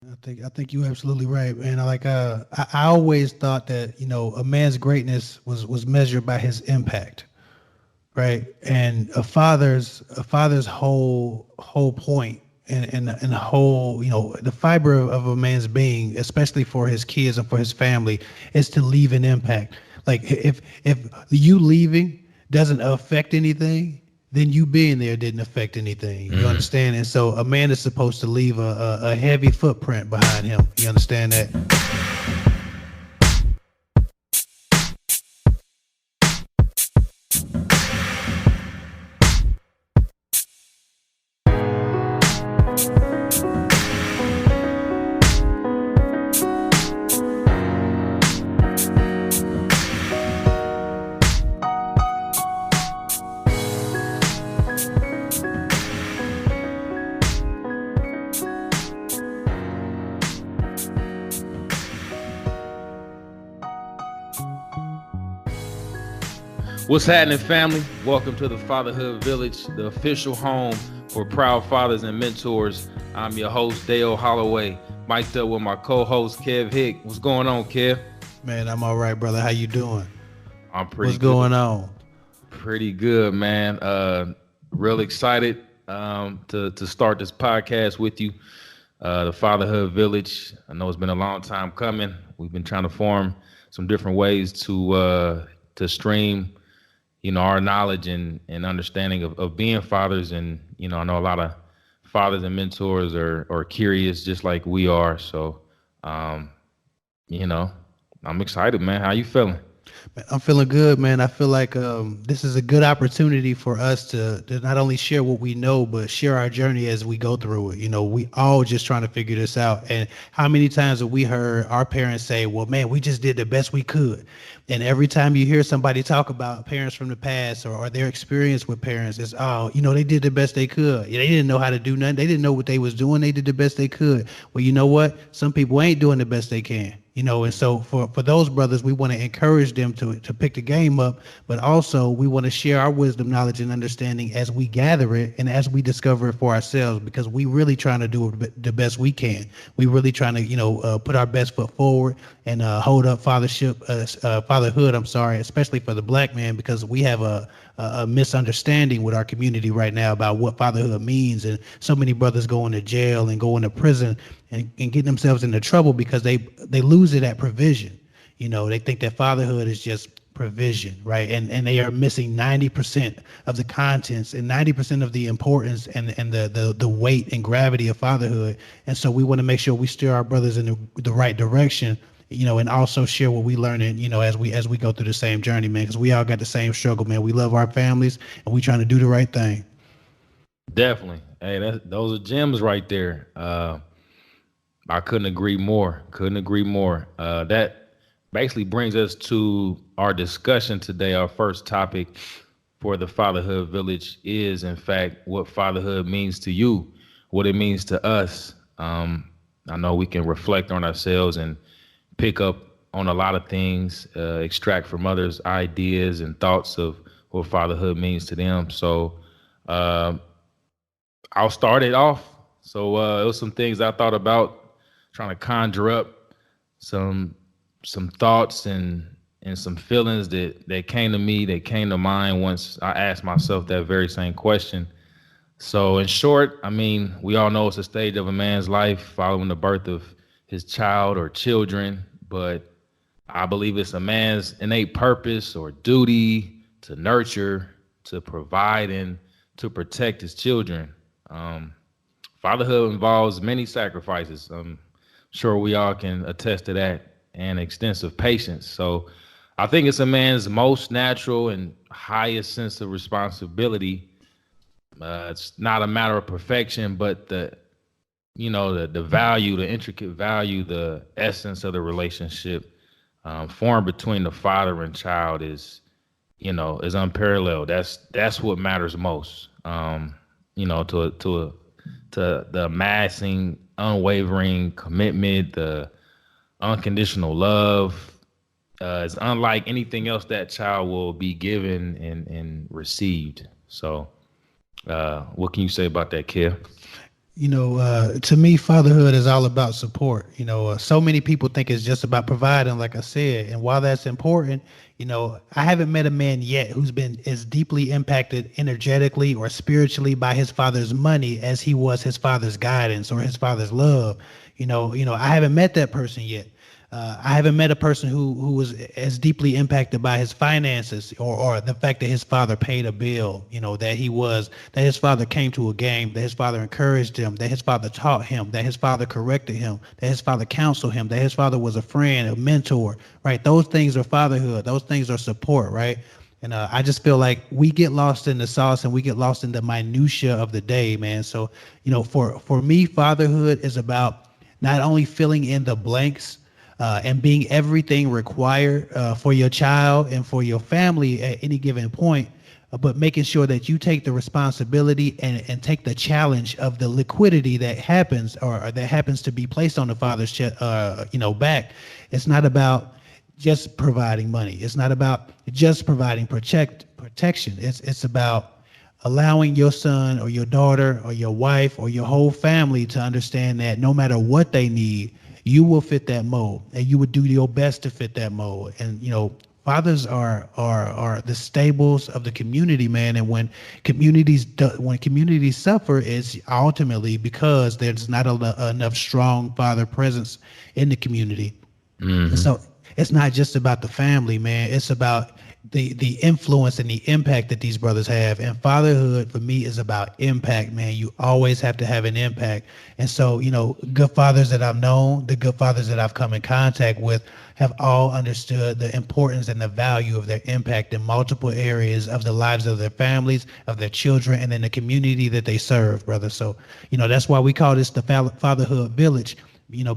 I think you're absolutely right, man. I always thought that a man's greatness was measured by his impact, right? And a father's whole point and the whole the fiber of a man's being, especially for his kids and for his family, is to leave an impact. Like if you leaving doesn't affect anything, then you being there didn't affect anything. You Mm. understand? And so a man is supposed to leave a heavy footprint behind him. You understand that? What's happening, family? Welcome to the Fatherhood Village, the official home for proud fathers and mentors. I'm your host, Dale Holloway, mic'd up with my co-host, Kev Hick. What's going on, Kev? Man, I'm all right, brother. How you doing? I'm pretty What's good. going on? Pretty good, man. Real excited to start this podcast with you. The Fatherhood Village. I know it's been a long time coming. We've been trying to form some different ways to stream our knowledge and understanding of being fathers. And, I know a lot of fathers and mentors are curious just like we are. So, um, you know, I'm excited, man. How you feeling? I'm feeling good, man. I feel like this is a good opportunity for us to not only share what we know, but share our journey as we go through it. We all just trying to figure this out. And how many times have we heard our parents say, well, man, we just did the best we could. And every time you hear somebody talk about parents from the past or their experience with parents, it's, oh, they did the best they could. They didn't know how to do nothing. They didn't know what they was doing. They did the best they could. Well, you know what? Some people ain't doing the best they can. And so for those brothers, we want to encourage them to pick the game up, but also we want to share our wisdom, knowledge, and understanding as we gather it and as we discover it for ourselves, because we really trying to do the best we can. We really trying to, put our best foot forward and hold up fatherhood. I'm sorry, especially for the black man, because we have a misunderstanding with our community right now about what fatherhood means, and so many brothers going to jail and going to prison and getting themselves into trouble because they lose it at provision. They think that fatherhood is just provision, right? And they are missing 90% of the contents and 90% of the importance and the weight and gravity of fatherhood. And so we want to make sure we steer our brothers in the right direction, and also share what we learn, and as we go through the same journey, man, because we all got the same struggle, man. We love our families and we trying to do the right thing. Definitely. Hey, those are gems right there. I couldn't agree more. Couldn't agree more. That basically brings us to our discussion today. Our first topic for the Fatherhood Village is, in fact, what fatherhood means to you, what it means to us. I know we can reflect on ourselves and pick up on a lot of things, extract from others' ideas and thoughts of what fatherhood means to them. So uh, I'll start it off. So it was some things I thought about, trying to conjure up some thoughts and some feelings that came to me, that came to mind once I asked myself that very same question. So in short, I mean, we all know it's a stage of a man's life following the birth of his child or children, but I believe it's a man's innate purpose or duty to nurture, to provide, and to protect his children. Um, Fatherhood involves many sacrifices. I'm sure we all can attest to that, and extensive patience. So I think it's a man's most natural and highest sense of responsibility. It's not a matter of perfection, but the value, the intricate value, the essence of the relationship formed between the father and child is unparalleled. That's what matters most. To the amassing, unwavering commitment, the unconditional love is unlike anything else that child will be given and received. So, what can you say about that, Kev? To me, fatherhood is all about support. So many people think it's just about providing, like I said. And while that's important, I haven't met a man yet who's been as deeply impacted energetically or spiritually by his father's money as he was his father's guidance or his father's love. I haven't met that person yet. I haven't met a person who was as deeply impacted by his finances or the fact that his father paid a bill, that his father came to a game, that his father encouraged him, that his father taught him, that his father corrected him, that his father counseled him, that his father was a friend, a mentor, right? Those things are fatherhood. Those things are support, right? And I just feel like we get lost in the sauce and we get lost in the minutia of the day, man. So, for me, fatherhood is about not only filling in the blanks and being everything required for your child and for your family at any given point, but making sure that you take the responsibility and take the challenge of the liquidity that happens or that happens to be placed on the father's back. It's not about just providing money. It's not about just providing protection. It's about allowing your son or your daughter or your wife or your whole family to understand that no matter what they need, you will fit that mold and you would do your best to fit that mold. And fathers are the stables of the community, man. And when communities suffer, it's ultimately because there's not enough strong father presence in the community. And Hmm. so it's not just about the family, man. It's about the influence and the impact that these brothers have. And fatherhood for me is about impact, man. You always have to have an impact. And so, good fathers that I've known, the good fathers that I've come in contact with have all understood the importance and the value of their impact in multiple areas of the lives of their families, of their children, and in the community that they serve, brother. So, that's why we call this the Fatherhood Village,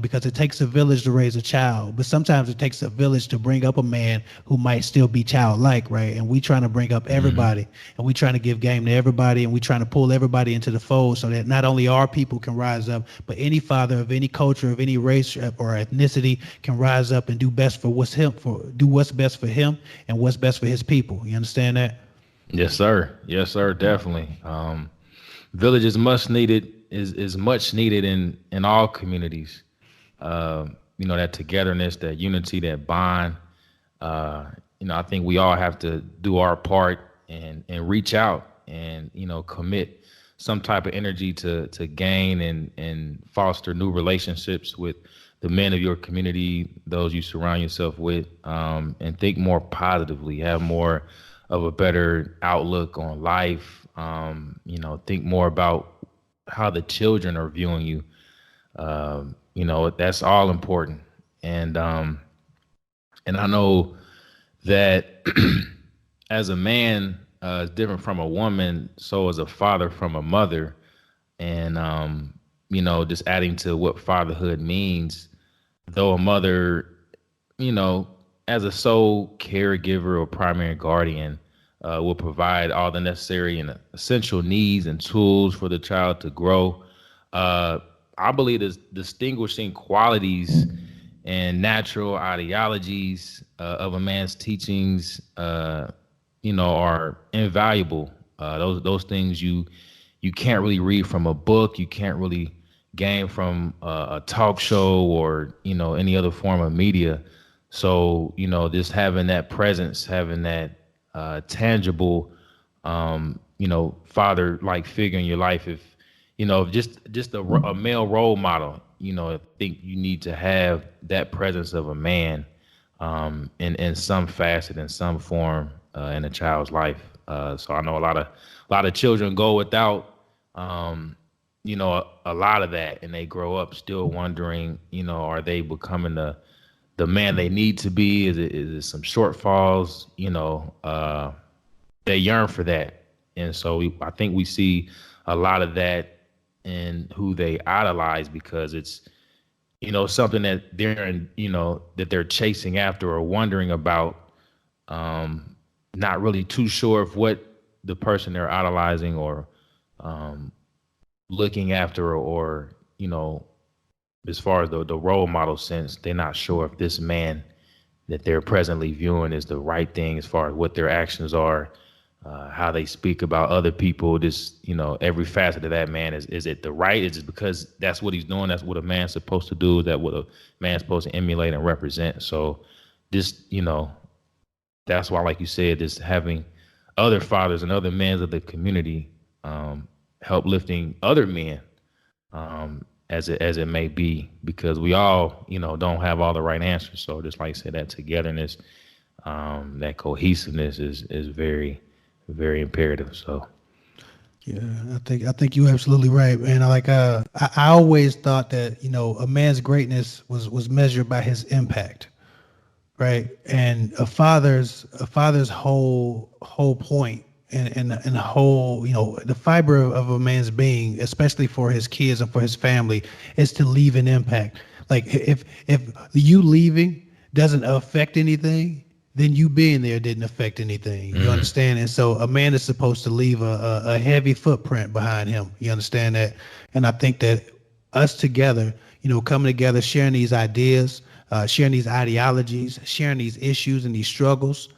because it takes a village to raise a child, but sometimes it takes a village to bring up a man who might still be childlike, right? And we trying to bring up Hmm. everybody, and we trying to give game to everybody, and we trying to pull everybody into the fold so that not only our people can rise up, but any father of any culture, of any race or ethnicity can rise up and do what's best for him and what's best for his people. You understand that? Yes, sir. Yes, sir. Definitely. Village is much needed. Is much needed in all communities. That togetherness, that unity, that bond. Uh, I think we all have to do our part and reach out and commit some type of energy to gain and foster new relationships with the men of your community, those you surround yourself with, and think more positively, have more of a better outlook on life. Think more about how the children are viewing you. That's all important. And and I know that as a man is different from a woman, so as a father from a mother, and just adding to what fatherhood means. Though a mother, you know, as a sole caregiver or primary guardian, will provide all the necessary and essential needs and tools for the child to grow. Uh, I believe the distinguishing qualities and natural ideologies of a man's teachings, are invaluable. Those things you can't really read from a book. You can't really gain from a talk show or any other form of media. So just having that presence, having that tangible, father like figure in your life. If just a male role model, I think you need to have that presence of a man in some facet, in some form, in a child's life. So I know a lot of children go without a lot of that, and they grow up still wondering, are they becoming the man they need to be? Is it some shortfalls? They yearn for that, and so I think we see a lot of that in who they idolize because it's something that they're chasing after or wondering about, not really too sure of what the person they're idolizing or looking after or as far as the role model sense, they're not sure if this man that they're presently viewing is the right thing as far as what their actions are, how they speak about other people. Just, every facet of that man. Is it the right? Is it because that's what he's doing? That's what a man's supposed to do. Is that what a man's supposed to emulate and represent? So just, that's why, like you said, just having other fathers and other men of the community, help lifting other men, as it may be, because we all, don't have all the right answers. So just like I said, that togetherness, that cohesiveness is very, very imperative. So Yeah, I think you're absolutely right, man. I always thought that a man's greatness was measured by his impact, right? And a father's whole point and the whole the fiber of a man's being, especially for his kids and for his family, is to leave an impact. Like if you leaving doesn't affect anything, then you being there didn't affect anything. You understand? And so a man is supposed to leave a heavy footprint behind him. You understand that? And I think that us together, coming together, sharing these ideas, sharing these ideologies, sharing these issues and these struggles,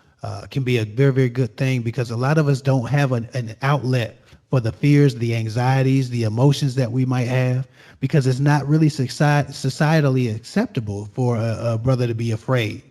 can be a very, very good thing, because a lot of us don't have an outlet for the fears, the anxieties, the emotions that we might have, because it's not really societally acceptable for a brother to be afraid,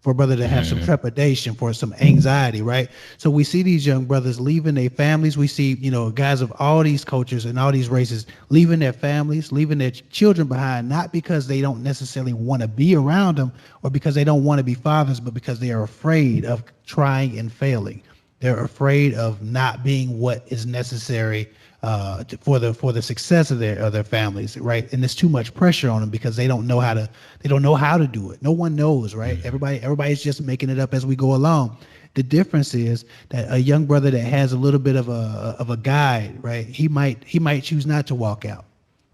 for a brother to have some trepidation, for some anxiety, right? So we see these young brothers leaving their families. We see, guys of all these cultures and all these races leaving their families, leaving their children behind, not because they don't necessarily want to be around them or because they don't want to be fathers, but because they are afraid of trying and failing. They're afraid of not being what is necessary for the success of their families, right? And there's too much pressure on them because they don't know how to do it. No one knows, right? Everybody's just making it up as we go along. The difference is that a young brother that has a little bit of a guide, right? He might choose not to walk out.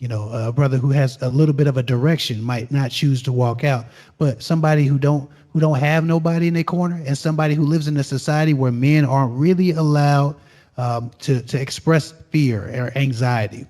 A brother who has a little bit of a direction might not choose to walk out, but somebody who don't have nobody in their corner, and somebody who lives in a society where men aren't really allowed to express fear or anxiety.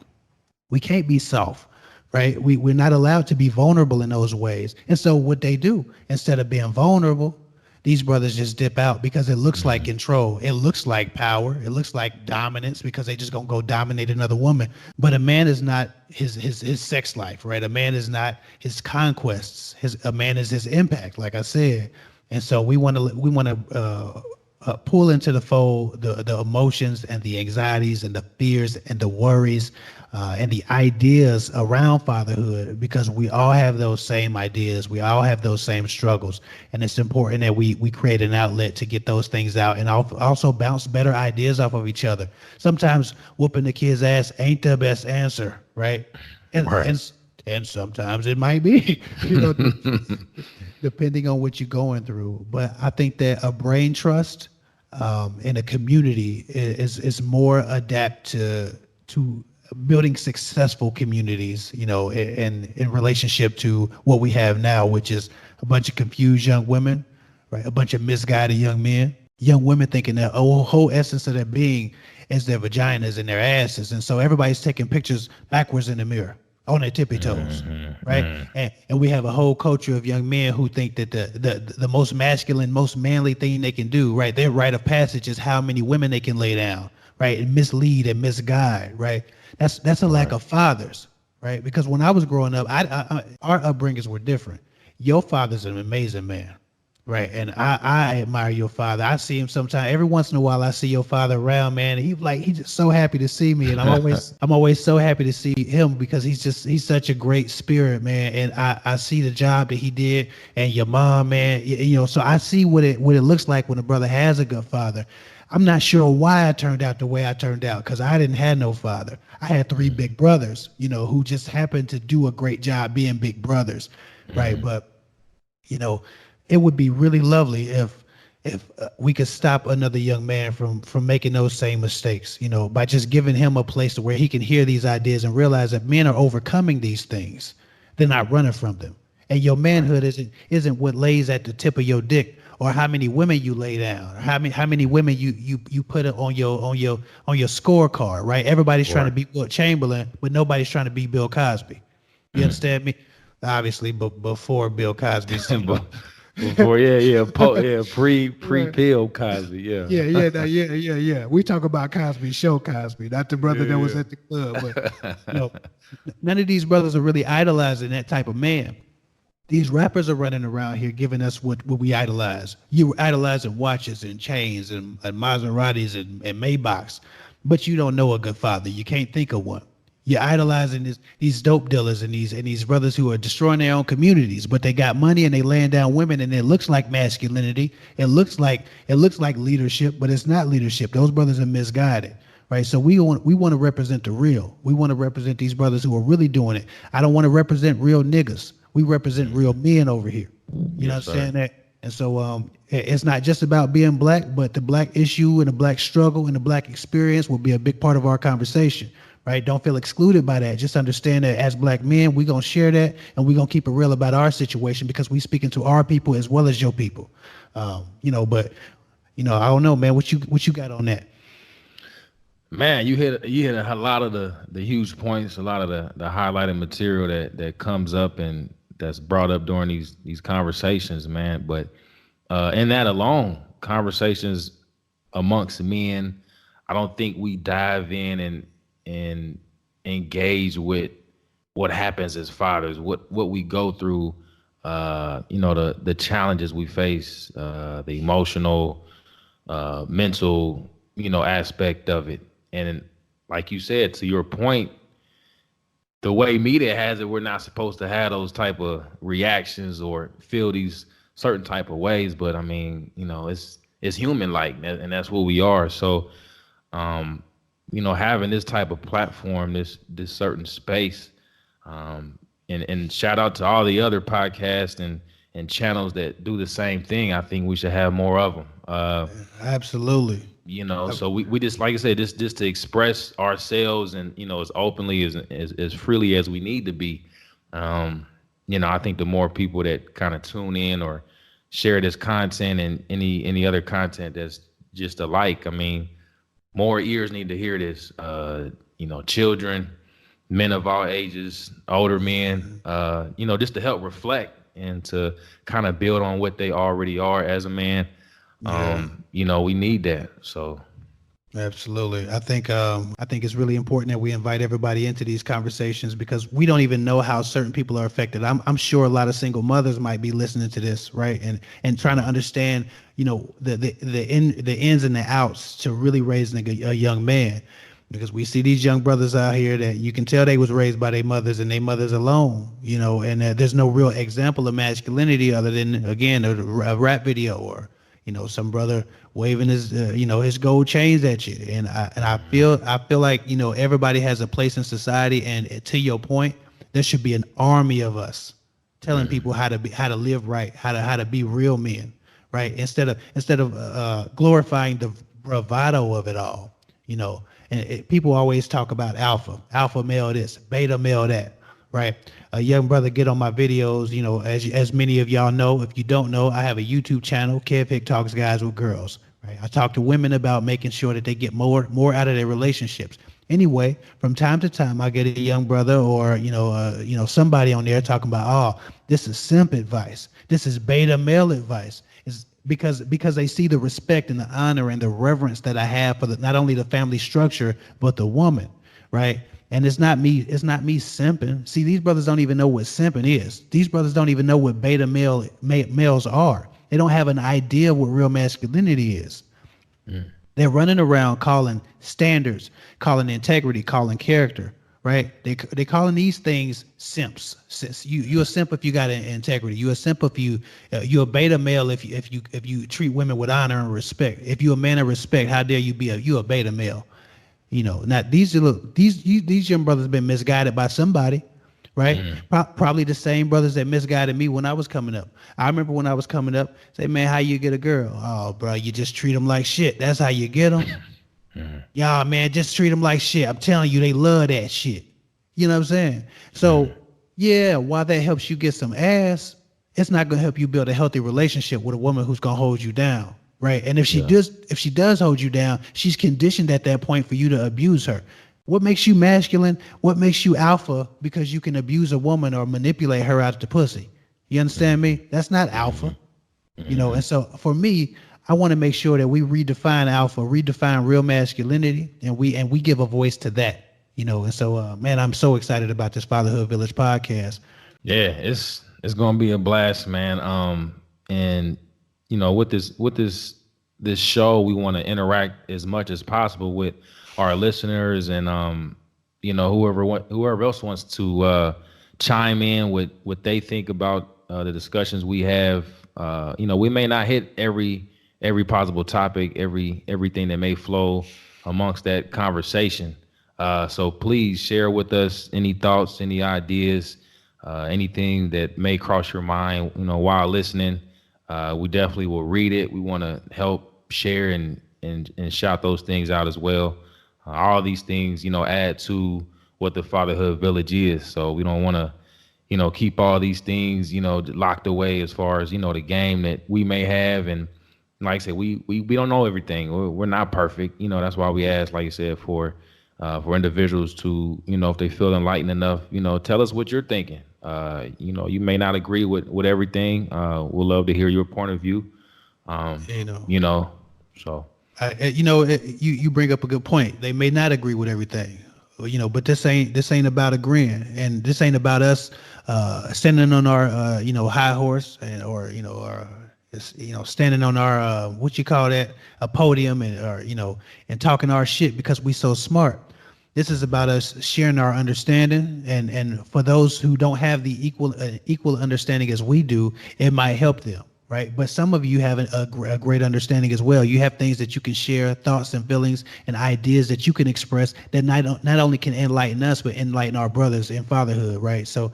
We can't be soft, right? We're not allowed to be vulnerable in those ways. And so what they do, instead of being vulnerable, these brothers just dip out because it looks like control. It looks like power. It looks like dominance, because they just gonna go dominate another woman. But a man is not his sex life, right? A man is not his conquests. A man is his impact, like I said. And so we want to pull into the fold the emotions and the anxieties and the fears and the worries and the ideas around fatherhood, because we all have those same ideas. We all have those same struggles. And it's important that we create an outlet to get those things out, and also bounce better ideas off of each other. Sometimes whooping the kid's ass ain't the best answer, right? And Right. and sometimes it might be, depending on what you're going through. But I think that a brain trust in a community is more adapt to building successful communities, in relationship to what we have now, which is a bunch of confused young women, right? A bunch of misguided young women thinking that whole essence of their being is their vaginas and their asses. And so everybody's taking pictures backwards in the mirror on their tippy toes, right? And we have a whole culture of young men who think that the most masculine, most manly thing they can do, right? Their rite of passage is how many women they can lay down, right? And mislead and misguide, right? That's a lack of fathers, right? Because when I was growing up, our upbringings were different. Your father's an amazing man, right? And I admire your father. I see him sometimes. Every once in a while, I see your father around, man. And he's just so happy to see me, and I'm always so happy to see him, because he's such a great spirit, man. And I see the job that he did, and your mom, man. So I see what it looks like when a brother has a good father. I'm not sure why I turned out the way I turned out, because I didn't have no father. I had three big brothers, who just happened to do a great job being big brothers, right? But it would be really lovely if we could stop another young man from making those same mistakes, by just giving him a place where he can hear these ideas and realize that men are overcoming these things. They're not running from them. And your manhood isn't what lays at the tip of your dick, or how many women you lay down, or how many women you put it on your scorecard, right? Everybody's trying to be Wilt Chamberlain, but nobody's trying to be Bill Cosby. You understand me? Obviously, but before Bill Cosby's Before, pre Right. pill Cosby, Yeah, yeah. yeah, yeah. We talk about Cosby, show Cosby, not the brother that was Yeah, at the club. But you yeah. know, none of these brothers are really idolizing that type of man. These rappers are running around here giving us what we idolize. You idolizing watches and chains and Maseratis and Maybachs, but you don't know a good father. You can't think of one. You're idolizing these dope dealers and these brothers who are destroying their own communities, but they got money and they laying down women, and it looks like masculinity. It looks like leadership, but it's not leadership. Those brothers are misguided, right? So we want to represent the real. We want to represent these brothers who are really doing it. I don't want to represent real niggas. We represent real men over here. You know Yes, what I'm sir. saying? And so it's not just about being black, but the black issue and the black struggle and the black experience will be a big part of our conversation, right? Don't feel excluded by that. Just understand that as black men, we're gonna share that and we're gonna keep it real about our situation because we speaking to our people as well as your people. But I don't know, man. What you got on that? Man, you hit a lot of the huge points, a lot of the highlighted material that comes up and that's brought up during these conversations, man. But in that alone, conversations amongst men, I don't think we dive in and engage with what happens as fathers, what we go through, the challenges we face, the emotional, mental, aspect of it. And like you said, to your point, the way media has it, we're not supposed to have those type of reactions or feel these certain type of ways. But I mean, it's human like, and that's what we are. So, um, having this type of platform, this certain space, and shout out to all the other podcasts and channels that do the same thing. I think we should have more of them. Absolutely. So we just, like I said, just to express ourselves and as openly as freely as we need to be. I think the more people that kind of tune in or share this content and any other content that's just alike, I mean, more ears need to hear this. Children, men of all ages, older men, just to help reflect and to kind of build on what they already are as a man. Yeah. We need that. So Absolutely. I think it's really important that we invite everybody into these conversations because we don't even know how certain people are affected. I'm sure a lot of single mothers might be listening to this, right? And trying to understand, the ins and the outs to really raising a young man. Because we see these young brothers out here that you can tell they was raised by their mothers and their mothers alone, and there's no real example of masculinity other than, again, a rap video or some brother waving his gold chains at you. And I feel like everybody has a place in society. And to your point, there should be an army of us telling people how to live right, how to be real men, right? Instead of glorifying the bravado of it all. And people always talk about alpha male this, beta male that, right? A young brother get on my videos, as many of y'all know. If you don't know, I have a YouTube channel, Kev Hick Talks Guys with Girls, right? I talk to women about making sure that they get more out of their relationships. Anyway, from time to time, I get a young brother or somebody on there talking about, oh, this is simp advice, this is beta male advice. Is because they see the respect and the honor and the reverence that I have for not only the family structure but the woman, right? And it's not me simping. See, these brothers don't even know what simping is. These brothers don't even know what beta males are. They don't have an idea what real masculinity is. They're running around calling standards, calling integrity, calling character, right? They calling these things simps. You a simp if you got integrity. You a simp if you a beta male if you treat women with honor and respect. If you a man of respect, how dare you a beta male? Now these young brothers have been misguided by somebody, right? Probably the same brothers that misguided me when I was coming up. I remember when I was coming up, say, man, how you get a girl? Oh, bro, you just treat them like shit. That's how you get them. Y'all, man, just treat them like shit. I'm telling you, they love that shit. You know what I'm saying? So, yeah, while that helps you get some ass, it's not gonna help you build a healthy relationship with a woman who's gonna hold you down. Right. And if she does hold you down, she's conditioned at that point for you to abuse her. What makes you masculine? What makes you alpha? Because you can abuse a woman or manipulate her out of the pussy. You understand me? That's not alpha. And so for me, I want to make sure that we redefine alpha, redefine real masculinity, and we give a voice to that. And so man, I'm so excited about this Fatherhood Village podcast. Yeah, it's gonna be a blast, man. And with this show, we want to interact as much as possible with our listeners, and whoever else wants to chime in with what they think about the discussions we have. We may not hit every possible topic, everything that may flow amongst that conversation. So please share with us any thoughts, any ideas, anything that may cross your mind, while listening. We definitely will read it. We want to help share and shout those things out as well. All these things, add to what the Fatherhood Village is. So we don't want to, keep all these things, locked away as far as, the game that we may have. And like I said, we don't know everything. We're not perfect. That's why we ask, like you said, for individuals to, if they feel enlightened enough, tell us what you're thinking. You may not agree with everything. We'll love to hear your point of view. Um, You know, you know, so you bring up a good point. They may not agree with everything, but this ain't about agreeing, and this ain't about us standing on our high horse, or standing on our what you call that, a podium, and talking our shit because we so smart. This is about us sharing our understanding, and for those who don't have the equal understanding as we do, it might help them, right? But some of you have a great understanding as well. You have things that you can share, thoughts and feelings and ideas that you can express that not only can enlighten us, but enlighten our brothers in fatherhood, right? So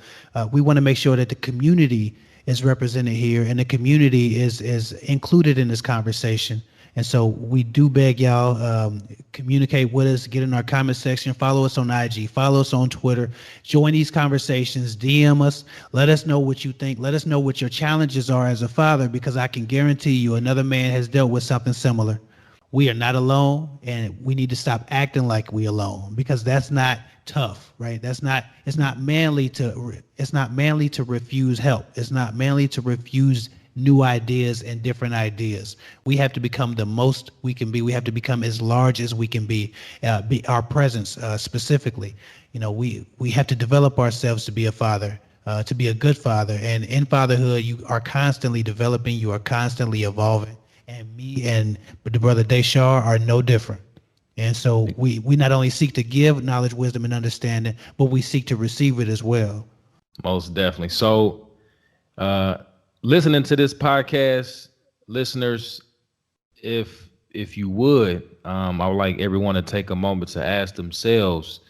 we want to make sure that the community is represented here, and the community is included in this conversation. And so we do beg y'all, communicate with us, get in our comment section, follow us on IG, follow us on Twitter, join these conversations, DM us, let us know what you think, let us know what your challenges are as a father, because I can guarantee you another man has dealt with something similar. We are not alone, and we need to stop acting like we alone, because that's not tough, right? It's not manly to refuse help. It's not manly to refuse new ideas and different ideas. We have to become the most we can be. We have to become as large as we can be our presence specifically. We have to develop ourselves to be a father, to be a good father. And in fatherhood, you are constantly developing, you are constantly evolving. And me and the brother Deshar are no different. And so we not only seek to give knowledge, wisdom, and understanding, but we seek to receive it as well. most definitely. So, listening to this podcast, listeners, if you would, I would like everyone to take a moment to ask themselves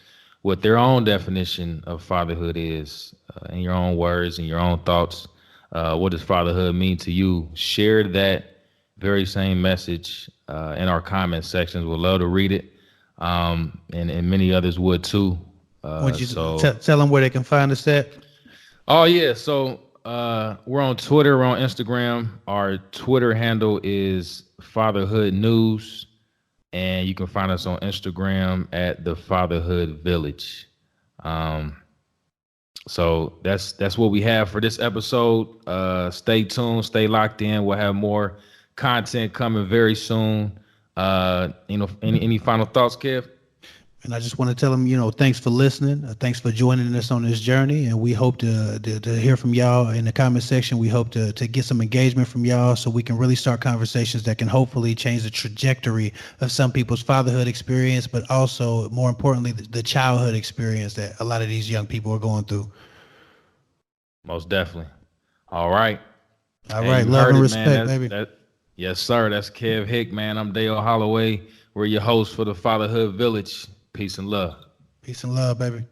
what their own definition of fatherhood is, in your own words and your own thoughts. What does fatherhood mean to you? Share that very same message in our comment sections. We'd love to read it, and many others would too. Want you So, to tell them where they can find us at? oh yeah, so we're on Twitter, we're on Instagram. Our Twitter handle is Fatherhood News, and you can find us on Instagram at the Fatherhood Village. Um, so that's what we have for this episode. Stay tuned, stay locked in. We'll have more content coming very soon. Any final thoughts, Kev? And I just want to tell them, thanks for listening. Thanks for joining us on this journey. And we hope to hear from y'all in the comment section. We hope to get some engagement from y'all so we can really start conversations that can hopefully change the trajectory of some people's fatherhood experience, but also, more importantly, the childhood experience that a lot of these young people are going through. Most definitely. All right. All Hey, right. you Love heard and it, man. respect, baby. Yes, sir. That's Kev Hick, man. I'm Dale Holloway. We're your hosts for the Fatherhood Village. Peace and love. Peace and love, baby.